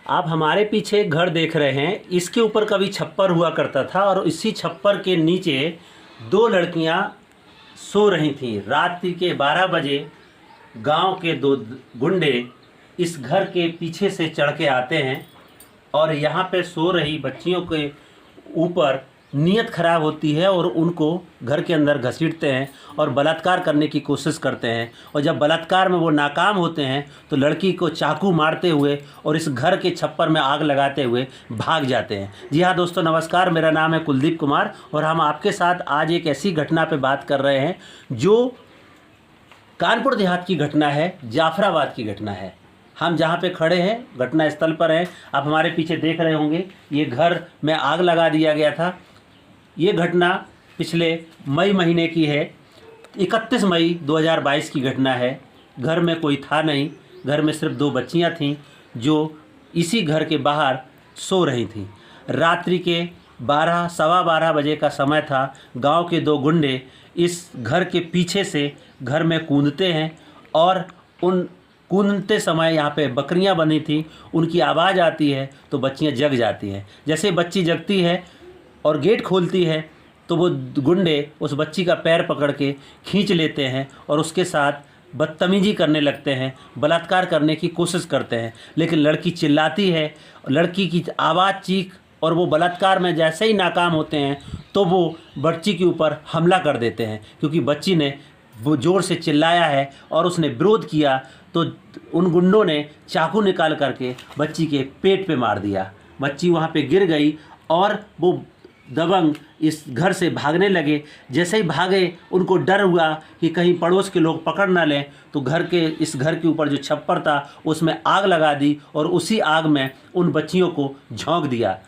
आप हमारे पीछे एक घर देख रहे हैं, इसके ऊपर कभी छप्पर हुआ करता था और इसी छप्पर के नीचे दो लड़कियां सो रही थीं। रात्रि के 12 बजे गांव के दो गुंडे इस घर के पीछे से चढ़ के आते हैं और यहाँ पे सो रही बच्चियों के ऊपर नीयत खराब होती है और उनको घर के अंदर घसीटते हैं और बलात्कार करने की कोशिश करते हैं। और जब बलात्कार में वो नाकाम होते हैं तो लड़की को चाकू मारते हुए और इस घर के छप्पर में आग लगाते हुए भाग जाते हैं। जी हाँ दोस्तों, नमस्कार, मेरा नाम है कुलदीप कुमार और हम आपके साथ आज एक ऐसी घटना पे बात कर रहे हैं जो कानपुर देहात की घटना है, जाफराबाद की घटना है। हम जहाँ पे खड़े हैं घटना स्थल पर हैं। आप हमारे पीछे देख रहे होंगे, ये घर में आग लगा दिया गया था। ये घटना पिछले मई महीने की है, 31 मई 2022 की घटना है। घर में कोई था नहीं, घर में सिर्फ दो बच्चियां थीं जो इसी घर के बाहर सो रही थीं। रात्रि के 12 सवा 12 बजे का समय था। गांव के दो गुंडे इस घर के पीछे से घर में कूदते हैं और उन कूदते समय यहाँ पे बकरियाँ बंधी थी, उनकी आवाज़ आती है तो बच्चियाँ जग जाती हैं। जैसे बच्ची जगती है और गेट खोलती है तो वो गुंडे उस बच्ची का पैर पकड़ के खींच लेते हैं और उसके साथ बदतमीजी करने लगते हैं, बलात्कार करने की कोशिश करते हैं। लेकिन लड़की चिल्लाती है, लड़की की आवाज़, चीख, और वो बलात्कार में जैसे ही नाकाम होते हैं तो वो बच्ची के ऊपर हमला कर देते हैं। क्योंकि बच्ची ने वो ज़ोर से चिल्लाया है और उसने विरोध किया तो उन गुंडों ने चाकू निकाल करके बच्ची के पेट पे मार दिया। बच्ची वहाँ पे गिर गई और वो दबंग इस घर से भागने लगे। जैसे ही भागे उनको डर हुआ कि कहीं पड़ोस के लोग पकड़ ना लें, तो इस घर के ऊपर जो छप्पर था उसमें आग लगा दी और उसी आग में उन बच्चियों को झोंक दिया।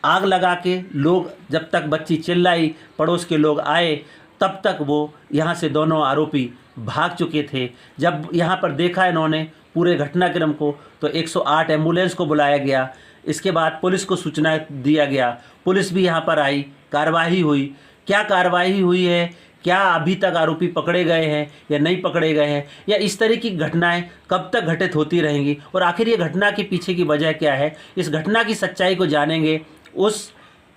आग लगा के लोग, जब तक बच्ची चिल्लाई, पड़ोस के लोग आए, तब तक वो यहाँ से दोनों आरोपी भाग चुके थे। जब यहाँ पर देखा इन्होंने पूरे घटनाक्रम को तो 108 एम्बुलेंस को बुलाया गया। इसके बाद पुलिस को सूचना दिया गया, पुलिस भी यहाँ पर आई, कार्रवाई हुई। क्या कार्रवाई हुई है, क्या अभी तक आरोपी पकड़े गए हैं या नहीं पकड़े गए हैं, या इस तरह की घटनाएं कब तक घटित होती रहेंगी और आखिर ये घटना के पीछे की वजह क्या है, इस घटना की सच्चाई को जानेंगे उस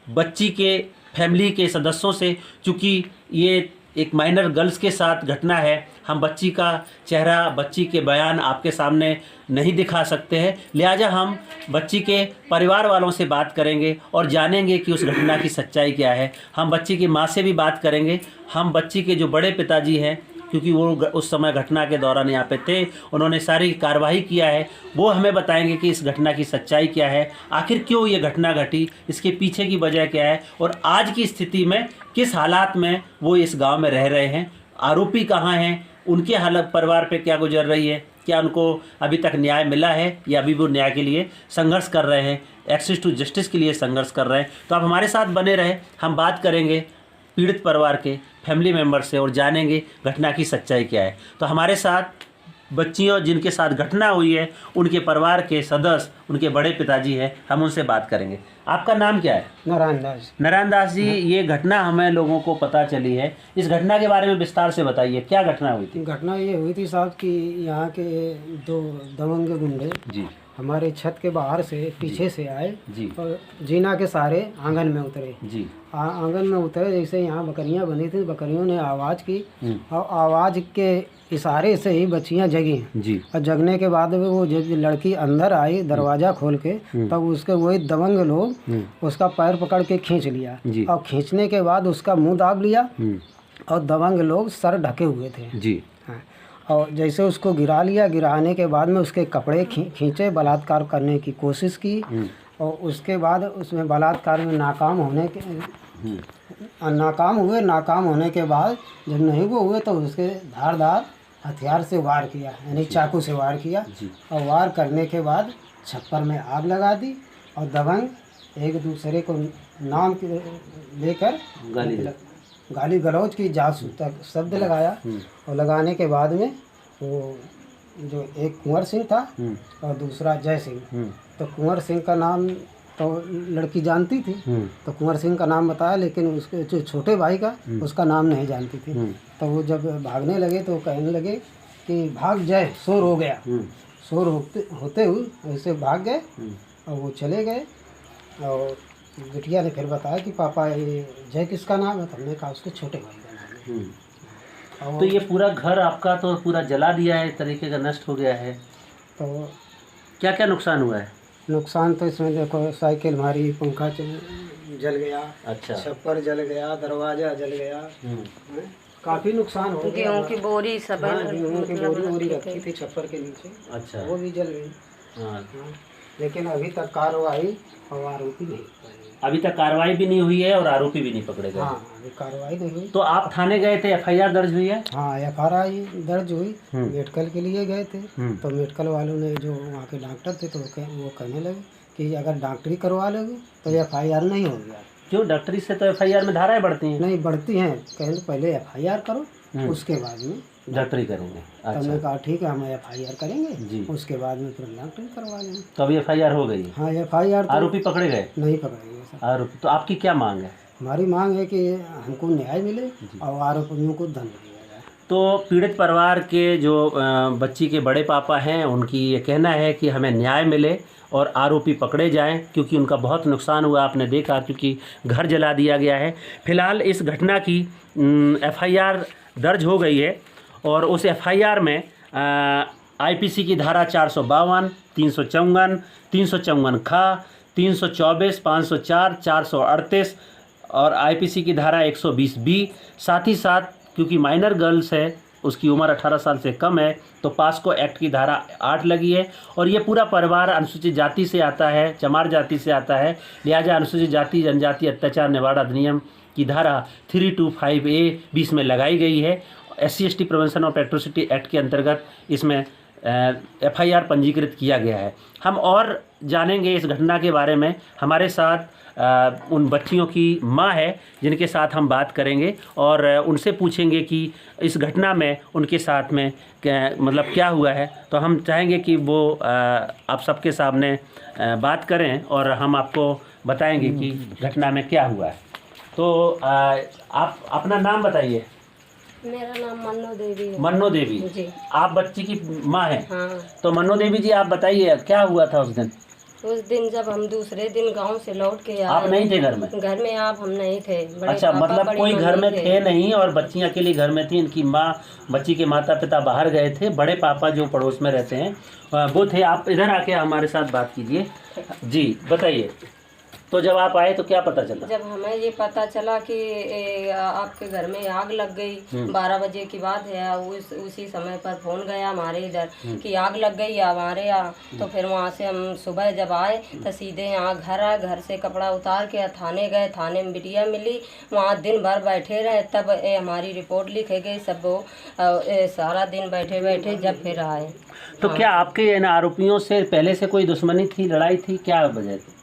बच्ची के फैमिली के सदस्यों से। चूँकि ये एक माइनर गर्ल्स के साथ घटना है, हम बच्ची का चेहरा, बच्ची के बयान आपके सामने नहीं दिखा सकते हैं, लिहाजा हम बच्ची के परिवार वालों से बात करेंगे और जानेंगे कि उस घटना की सच्चाई क्या है। हम बच्ची की माँ से भी बात करेंगे, हम बच्ची के जो बड़े पिताजी हैं, क्योंकि वो उस समय घटना के दौरान यहाँ पे थे, उन्होंने सारी कार्रवाई किया है, वो हमें बताएंगे कि इस घटना की सच्चाई क्या है, आखिर क्यों ये घटना घटी, इसके पीछे की वजह क्या है और आज की स्थिति में किस हालात में वो इस गांव में रह रहे हैं, आरोपी कहाँ हैं, उनके हालत परिवार पे क्या गुजर रही है, क्या उनको अभी तक न्याय मिला है या अभी वो न्याय के लिए संघर्ष कर रहे हैं, एक्सेस टू जस्टिस के लिए संघर्ष कर रहे हैं। तो आप हमारे साथ बने रहे, हम बात करेंगे पीड़ित परिवार के फैमिली मेम्बर से और जानेंगे घटना की सच्चाई क्या है। तो हमारे साथ बच्चियों जिनके साथ घटना हुई है, उनके परिवार के सदस्य, उनके बड़े पिताजी हैं, हम उनसे बात करेंगे। आपका नाम क्या है? नारायण दास। नारायण दास जी, ये घटना हमें लोगों को पता चली है, इस घटना के बारे में विस्तार से बताइए, क्या घटना हुई थी? घटना ये हुई थी साहब कि यहाँ के दो दबंग गुंडे जी हमारे छत के बाहर से पीछे से आए जी और जीना के सारे आंगन में उतरे। जी आंगन में उतरे, जैसे यहाँ बकरियाँ बंधी थी, बकरियों ने आवाज़ की और आवाज़ के इशारे से ही बच्चियाँ जगी जी। और जगने के बाद में वो जब लड़की अंदर आई दरवाज़ा खोल के, तब उसके वही दबंग लोग उसका पैर पकड़ के खींच लिया और खींचने के बाद उसका मुंह दाब लिया और दबंग लोग सर ढके हुए थे जी। और जैसे उसको गिरा लिया, गिराने के बाद में उसके कपड़े खींचे, बलात्कार करने की कोशिश की और उसके बाद उसमें बलात्कार में नाकाम होने के बाद जब नहीं वो हुए तो उसके धारदार हथियार से वार किया, यानी चाकू से वार किया और वार करने के बाद छप्पर में आग लगा दी और दबंग एक दूसरे को नाम लेकर गाली गलौज की जासूस तक शब्द लगाया और लगाने के बाद में वो जो एक कुंवर सिंह था और दूसरा जय सिंह, तो कुंवर सिंह का नाम तो लड़की जानती थी तो कुंवर सिंह का नाम बताया, लेकिन उसके जो छोटे भाई का उसका नाम नहीं जानती थी। तो वो जब भागने लगे तो कहने लगे कि भाग जाए, शोर हो गया, शोर होते हुए ऐसे भाग गए और वो चले गए। और बिटिया ने फिर बताया कि पापा ये जय किसका नाम है, तो हमने कहा उसके छोटे भाई का नाम है। तो ये पूरा घर आपका तो पूरा जला दिया है, एक तरीके का नष्ट हो गया है। तो क्या क्या नुकसान हुआ है? नुकसान तो इसमें देखो, साइकिल हमारी, पंखा जल गया, अच्छा। छप्पर जल गया, दरवाजा जल गया, काफ़ी नुकसान हो गया। गेहूं की बोरी सब, हाँ, गेहूं की बोरी रखी थी छप्पर के नीचे, अच्छा। वो भी जल गई। हाँ। हाँ, लेकिन अभी तक कार्रवाई और आरोपी नहीं पकड़े। अभी तक कार्रवाई भी नहीं हुई है और आरोपी भी नहीं पकड़े गए। हाँ, अभी कार्रवाई नहीं हुई। तो आप थाने गए थे, एफआईआर दर्ज हुई है? हाँ, एफआईआर दर्ज हुई। मेडिकल के लिए गए थे, तो मेडिकल वालों ने, जो वहाँ के डॉक्टर थे, तो वो कहने लगे कि अगर डॉक्टरी करवा लोगे तो एफआईआर नहीं होगी। क्यों? डॉक्टरी से तो एफआईआर में धाराएं बढ़ती हैं। नहीं बढ़ती हैं, कहें पहले एफआईआर करो, उसके बाद में डॉक्टरी करेंगे। तो अच्छा। हमने कहा ठीक है, हम एफआईआर करेंगे जी। उसके बाद में फिर डॉक्टरी करवा लेंगे। तो अभी एफआईआर हो गई? हाँ, एफआईआर तो आरोपी पकड़े गए? नहीं पकड़ेंगे सर। आरोपी, तो आपकी क्या मांग है? हमारी मांग है कि हमको न्याय मिले और आरोपियों को दंड दिया जाए। तो पीड़ित परिवार के जो बच्ची के बड़े पापा हैं, उनकी ये कहना है कि हमें न्याय मिले और आरोपी पकड़े जाएं, क्योंकि उनका बहुत नुकसान हुआ, आपने देखा, क्योंकि घर जला दिया गया है। फिलहाल इस घटना की एफआईआर दर्ज हो गई है और उस एफआईआर में आईपीसी की धारा 452, 354, 354 खा, 324, 504, 438 और आईपीसी की धारा 120 बी, साथ ही साथ क्योंकि माइनर गर्ल्स है, उसकी उम्र 18 साल से कम है, तो पास्को एक्ट की धारा 8 लगी है। और ये पूरा परिवार अनुसूचित जाति से आता है, चमार जाति से आता है, लिहाजा अनुसूचित जाति जनजाति अत्याचार निवारण अधिनियम की धारा 325A भी इसमें लगाई गई है। SC/ST prevention of atrocity act के अंतर्गत इसमें एफआईआर पंजीकृत किया गया है। हम और जानेंगे इस घटना के बारे में। हमारे साथ उन बच्चियों की माँ है जिनके साथ हम बात करेंगे और उनसे पूछेंगे कि इस घटना में उनके साथ में क्या हुआ है। तो हम चाहेंगे कि वो आप सबके सामने बात करें और हम आपको बताएंगे कि घटना में क्या हुआ है। तो आप अपना नाम बताइए। मेरा नाम मन्नो देवी है। मन्नो देवी जी। आप बच्ची की माँ हैं? हाँ। तो मन्नो देवी जी, आप बताइए क्या हुआ था उस दिन? उस दिन जब हम दूसरे दिन गांव से लौट के आए। आप नहीं थे घर में? घर में आप हम नहीं थे। बड़े अच्छा, पापा, मतलब बड़ी कोई घर में मम्मी थे नहीं और बच्ची अकेली घर में थी। इनकी माँ, बच्ची के माता पिता बाहर गए थे। बड़े पापा जो पड़ोस में रहते हैं वो थे। आप इधर आके हमारे साथ बात कीजिए। जी बताइए, तो जब आप आए तो क्या पता चला? जब हमें ये पता चला कि आपके घर में आग लग गई, 12 बजे की बात है, उसी समय पर फोन गया हमारे इधर कि आग लग गई है हमारे यहाँ। तो फिर वहाँ से हम सुबह जब आए तो सीधे यहाँ घर आए, घर से कपड़ा उतार के थाने गए। थाने में बिटिया मिली, वहाँ दिन भर बैठे रहे, तब हमारी रिपोर्ट लिखे गई। सब वो सारा दिन बैठे बैठे जब फिर आए। तो क्या आपके इन आरोपियों से पहले से कोई दुश्मनी थी, लड़ाई थी, क्या वजह थी?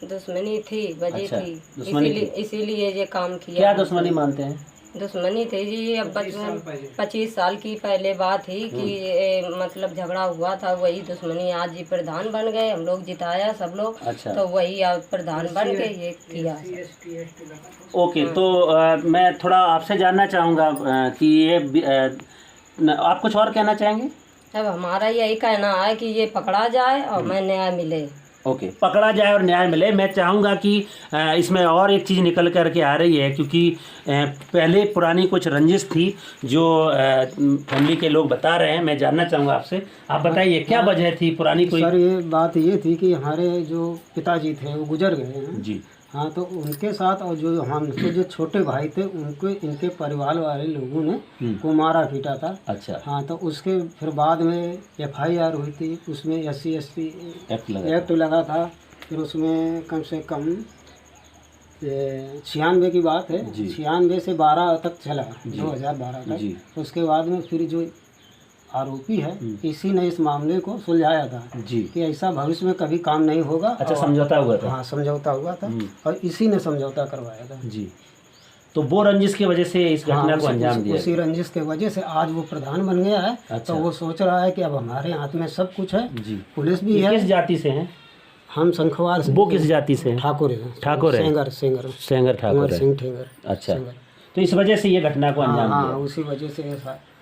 दुश्मनी थी, वजह अच्छा, थी, इसीलिए ये काम किया। क्या दुश्मनी मानते हैं? दुश्मनी थी जी, अब 25 साल की पहले बात थी कि मतलब झगड़ा हुआ था, वही दुश्मनी। आज ये प्रधान बन गए, हम लोग जिताया सब लोग। अच्छा। तो वही अब प्रधान बन के ये किया। ओके। तो मैं थोड़ा आपसे जानना चाहूँगा कि ये आप कुछ और कहना चाहेंगे? अब हमारा यही कहना है कि ये पकड़ा जाए और हमें न्याय मिले। ओके, पकड़ा जाए और न्याय मिले। मैं चाहूँगा कि इसमें और एक चीज़ निकल कर के आ रही है, क्योंकि पहले पुरानी कुछ रंजिश थी जो फैमिली के लोग बता रहे हैं। मैं जानना चाहूँगा आपसे, आप बताइए क्या वजह थी पुरानी कोई? सर, ये बात ये थी कि हमारे जो पिताजी थे वो गुजर गए हैं जी। हाँ, तो उनके साथ और जो हमसे जो छोटे भाई थे उनको इनके परिवार वाले लोगों ने को मारा पीटा था। अच्छा। हाँ, तो उसके फिर बाद में एफआईआर हुई थी, उसमें SC/ST एक्ट लगा था। फिर उसमें कम से कम 96 की बात है, 96 से 12 तक चला, 2012 तक। उसके बाद में फिर जो आरोपी है इसी ने इस मामले को सुलझाया था जी, कि ऐसा भविष्य में कभी काम नहीं होगा। अच्छा, समझौता हुआ था? हाँ, समझौता हुआ था और इसी ने समझौता करवाया था जी। तो वो रंजिश की वजह से इस घटना को अंजाम दिया? उसी रंजिश की वजह से आज वो प्रधान बन गया है। अच्छा। तो वो सोच रहा है कि अब हमारे हाथ में सब कुछ है जी, पुलिस भी है। किस जाति से हैं? हम शंखवार से। वो किस जाति से हैं? ठाकुर है। ठाकुर है? सेंगर ठाकुर है। अच्छा, तो इस वजह से ये घटना को अंजाम दिया? हाँ, उसी वजह से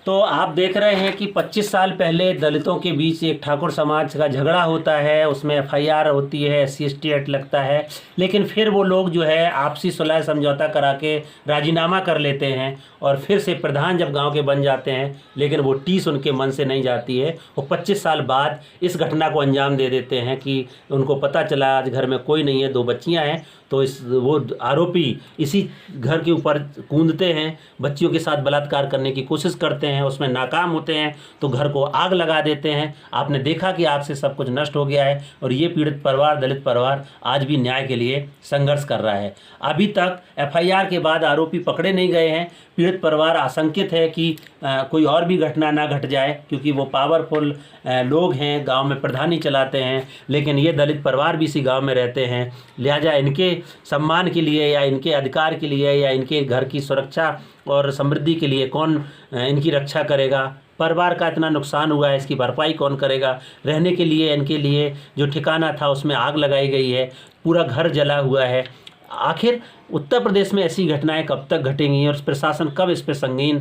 तो आप देख रहे हैं कि 25 साल पहले दलितों के बीच एक ठाकुर समाज का झगड़ा होता है, उसमें एफआईआर होती है, SC/ST एक्ट लगता है, लेकिन फिर वो लोग जो है आपसी सुलह समझौता करा के राजीनामा कर लेते हैं और फिर से प्रधान जब गांव के बन जाते हैं, लेकिन वो टीस उनके मन से नहीं जाती है। वो 25 साल बाद इस घटना को अंजाम दे देते हैं कि उनको पता चला आज घर में कोई नहीं है, 2 बच्चियां हैं, तो वो आरोपी इसी घर के ऊपर कूदते हैं, बच्चियों के साथ बलात्कार करने की कोशिश करते हैं, उसमें नाकाम होते हैं तो घर को आग लगा देते हैं। आपने देखा कि आग से सब कुछ नष्ट हो गया है और ये पीड़ित परिवार, दलित परिवार आज भी न्याय के लिए संघर्ष कर रहा है। अभी तक एफआईआर के बाद आरोपी पकड़े नहीं गए हैं। पीड़ित परिवार आशंकित है कि कोई और भी घटना ना घट जाए, क्योंकि वो पावरफुल लोग हैं, गांव में प्रधानी चलाते हैं, लेकिन ये दलित परिवार भी इसी गांव में रहते हैं। लिहाजा इनके सम्मान के लिए या इनके अधिकार के लिए या इनके घर की सुरक्षा और समृद्धि के लिए कौन इनकी रक्षा करेगा? परिवार का इतना नुकसान हुआ है, इसकी भरपाई कौन करेगा? रहने के लिए इनके लिए जो ठिकाना था उसमें आग लगाई गई है, पूरा घर जला हुआ है। आखिर उत्तर प्रदेश में ऐसी घटनाएं कब तक घटेंगी और प्रशासन कब इस पर संगीन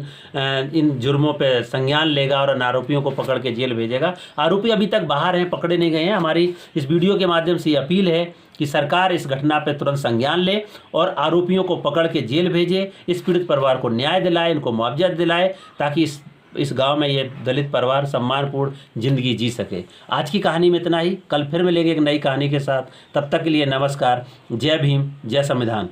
इन जुर्मों पर संज्ञान लेगा और इन आरोपियों को पकड़ के जेल भेजेगा? आरोपी अभी तक बाहर हैं, पकड़े नहीं गए हैं। हमारी इस वीडियो के माध्यम से ये अपील है कि सरकार इस घटना पर तुरंत संज्ञान ले और आरोपियों को पकड़ के जेल भेजे, इस पीड़ित परिवार को न्याय दिलाए, इनको मुआवजा दिलाए, ताकि इस गांव में ये दलित परिवार सम्मानपूर्ण जिंदगी जी सके। आज की कहानी में इतना ही, कल फिर मिलेंगे एक नई कहानी के साथ। तब तक के लिए नमस्कार। जय भीम, जय संविधान।